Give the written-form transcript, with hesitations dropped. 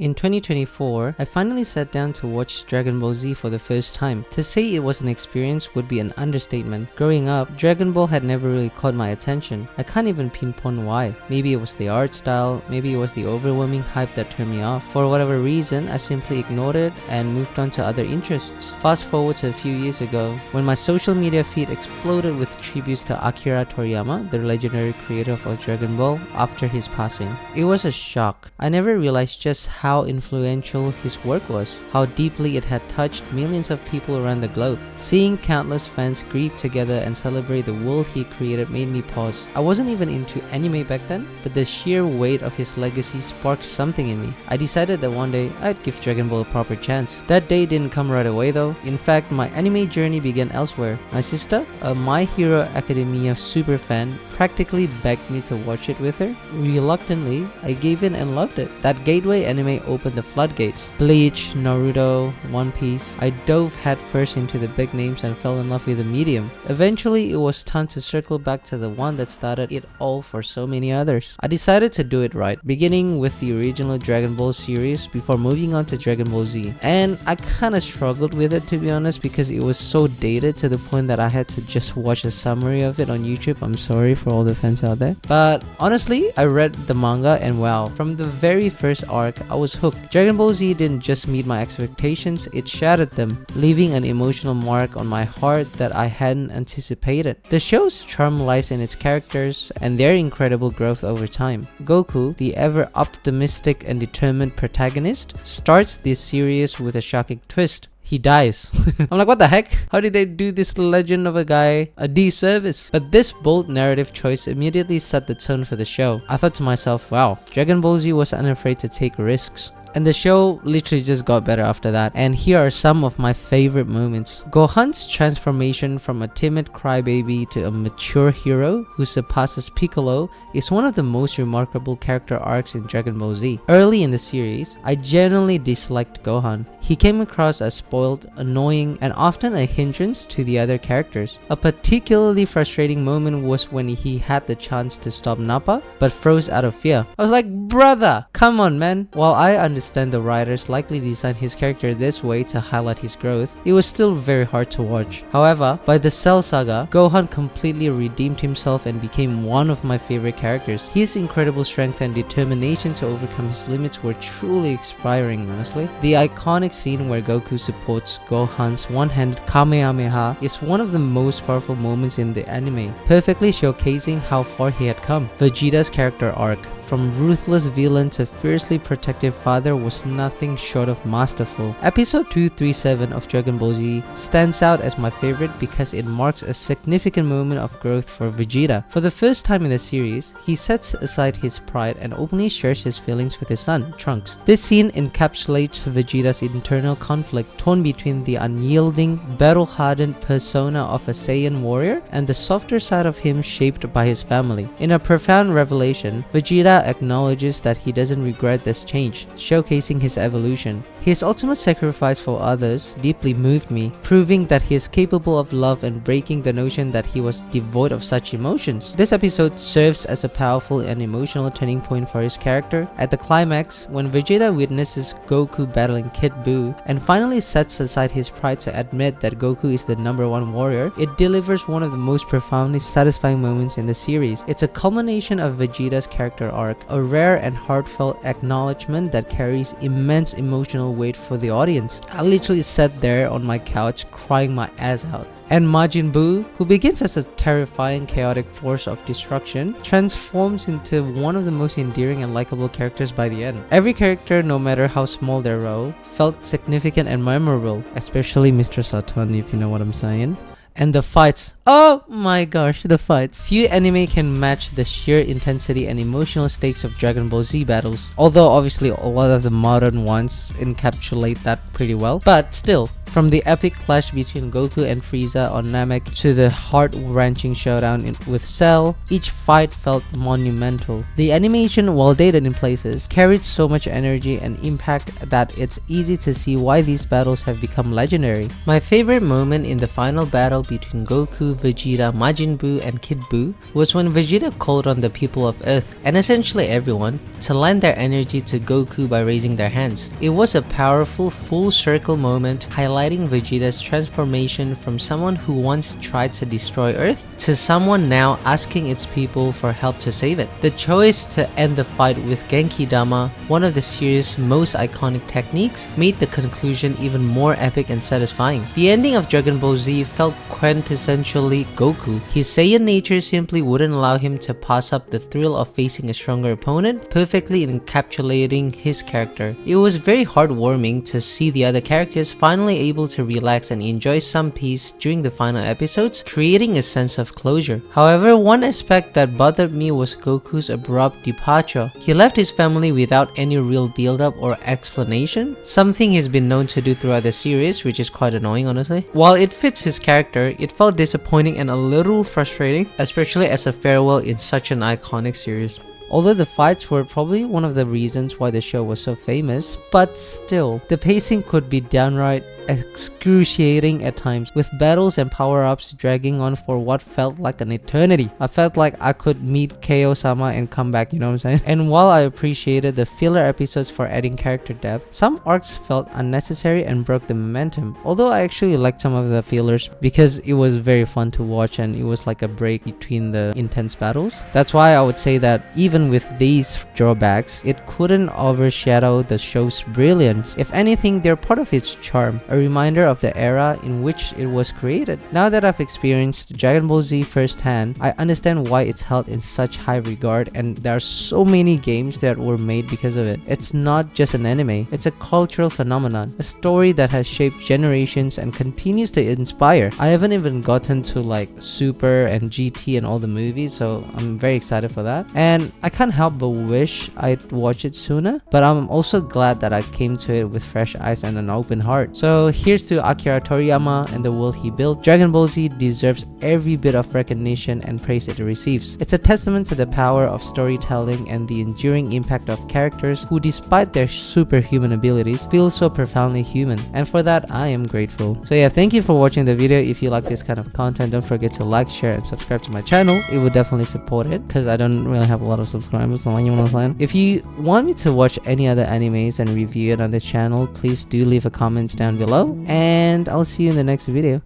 In 2024, I finally sat down to watch Dragon Ball Z for the first time. To say it was an experience would be an understatement. Growing up, Dragon Ball had never really caught my attention. I can't even pinpoint why. Maybe it was the art style, maybe it was the overwhelming hype that turned me off. For whatever reason, I simply ignored it and moved on to other interests. Fast forward to a few years ago, when my social media feed exploded with tributes to Akira Toriyama, the legendary creator of Dragon Ball, after his passing. It was a shock. I never realized just how influential his work was, how deeply it had touched millions of people around the globe. Seeing countless fans grieve together and celebrate the world he created made me pause. I wasn't even into anime back then, but the sheer weight of his legacy sparked something in me. I decided that one day I'd give Dragon Ball a proper chance. That day didn't come right away though. In fact, my anime journey began elsewhere. My sister, a My Hero Academia super fan, practically begged me to watch it with her. Reluctantly, I gave in and loved it. That gateway anime opened the floodgates. Bleach, Naruto, One Piece. I dove headfirst into the big names and fell in love with the medium. Eventually, it was time to circle back to the one that started it all for so many others. I decided to do it right, beginning with the original Dragon Ball series before moving on to Dragon Ball Z. And I kinda struggled with it, to be honest, because it was so dated to the point that I had to just watch a summary of it on YouTube. I'm sorry for all the fans out there. But honestly, I read the manga and wow, from the very first arc, I was hooked. Dragon Ball Z didn't just meet my expectations, it shattered them, leaving an emotional mark on my heart that I hadn't anticipated. The show's charm lies in its characters and their incredible growth over time. Goku, the ever optimistic and determined protagonist, starts this series with a shocking twist. He dies. I'm like, what the heck? How did they do this legend of a guy a disservice? But this bold narrative choice immediately set the tone for the show. I thought to myself, wow, Dragon Ball Z was unafraid to take risks. And the show literally just got better after that. And here are some of my favorite moments. Gohan's transformation from a timid crybaby to a mature hero who surpasses Piccolo is one of the most remarkable character arcs in Dragon Ball Z. Early in the series, I genuinely disliked Gohan. He came across as spoiled, annoying, and often a hindrance to the other characters. A particularly frustrating moment was when he had the chance to stop Nappa, but froze out of fear. I was like, brother, come on man. While I understand the writers likely designed his character this way to highlight his growth, it was still very hard to watch. However, by the Cell Saga, Gohan completely redeemed himself and became one of my favorite characters. His incredible strength and determination to overcome his limits were truly inspiring, honestly. The iconic scene where Goku supports Gohan's one-handed Kamehameha is one of the most powerful moments in the anime, perfectly showcasing how far he had come. Vegeta's character arc, from ruthless villain to fiercely protective father, was nothing short of masterful. Episode 237 of Dragon Ball Z stands out as my favorite because it marks a significant moment of growth for Vegeta. For the first time in the series, he sets aside his pride and openly shares his feelings with his son, Trunks. This scene encapsulates Vegeta's internal conflict, torn between the unyielding, battle-hardened persona of a Saiyan warrior and the softer side of him shaped by his family. In a profound revelation, Vegeta acknowledges that he doesn't regret this change, showcasing his evolution. His ultimate sacrifice for others deeply moved me, proving that he is capable of love and breaking the notion that he was devoid of such emotions. This episode serves as a powerful and emotional turning point for his character. At the climax, when Vegeta witnesses Goku battling Kid Buu and finally sets aside his pride to admit that Goku is the #1 warrior, it delivers one of the most profoundly satisfying moments in the series. It's a culmination of Vegeta's character arc, a rare and heartfelt acknowledgement that carries immense emotional weight for the audience. I literally sat there on my couch crying my ass out. And Majin Buu, who begins as a terrifying chaotic force of destruction, transforms into one of the most endearing and likable characters by the end. Every character, no matter how small their role, felt significant and memorable, especially Mr. Satan, if you know what I'm saying. And the fights, oh my gosh, the fights. Few anime can match the sheer intensity and emotional stakes of Dragon Ball Z battles, although obviously a lot of the modern ones encapsulate that pretty well. But still, From the epic clash between Goku and Frieza on Namek to the heart-wrenching showdown with Cell, each fight felt monumental. The animation, while dated in places, carried so much energy and impact that it's easy to see why these battles have become legendary. My favorite moment in the final battle between Goku, Vegeta, Majin Buu, and Kid Buu was when Vegeta called on the people of Earth, and essentially everyone, to lend their energy to Goku by raising their hands. It was a powerful full circle moment highlighting Vegeta's transformation from someone who once tried to destroy Earth to someone now asking its people for help to save it. The choice to end the fight with Genki Dama, one of the series' most iconic techniques, made the conclusion even more epic and satisfying. The ending of Dragon Ball Z felt quintessentially Goku. His Saiyan nature simply wouldn't allow him to pass up the thrill of facing a stronger opponent, perfectly encapsulating his character. It was very heartwarming to see the other characters finally able to relax and enjoy some peace during the final episodes, creating a sense of closure. However, one aspect that bothered me was Goku's abrupt departure. He left his family without any real build-up or explanation, something he's been known to do throughout the series, which is quite annoying honestly. While it fits his character, it felt disappointing and a little frustrating, especially as a farewell in such an iconic series. Although the fights were probably one of the reasons why the show was so famous, but still, the pacing could be downright excruciating at times, with battles and power-ups dragging on for what felt like an eternity. I felt like I could meet Keo-sama and come back, you know what I'm saying? And while I appreciated the filler episodes for adding character depth, some arcs felt unnecessary and broke the momentum. Although I actually liked some of the fillers because it was very fun to watch and it was like a break between the intense battles. That's why I would say that even with these drawbacks, it couldn't overshadow the show's brilliance. If anything, they're part of its charm, a reminder of the era in which it was created. Now that I've experienced Dragon Ball Z firsthand, I understand why it's held in such high regard, and there are so many games that were made because of it. It's not just an anime, it's a cultural phenomenon, a story that has shaped generations and continues to inspire. I haven't even gotten to like Super and GT and all the movies, so I'm very excited for that. And I can't help but wish I'd watch it sooner, but I'm also glad that I came to it with fresh eyes and an open heart. So here's to Akira Toriyama and the world he built. Dragon Ball Z deserves every bit of recognition and praise it receives. It's a testament to the power of storytelling and the enduring impact of characters who, despite their superhuman abilities, feel so profoundly human, and for that I am grateful. So yeah, thank you for watching the video. If you like this kind of content, don't forget to like, share, and subscribe to my channel. It would definitely support it because I don't really have a lot of subscribers, so you know what I'm saying? If you want me to watch any other animes and review it on this channel, please do leave a comment down below, and I'll see you in the next video.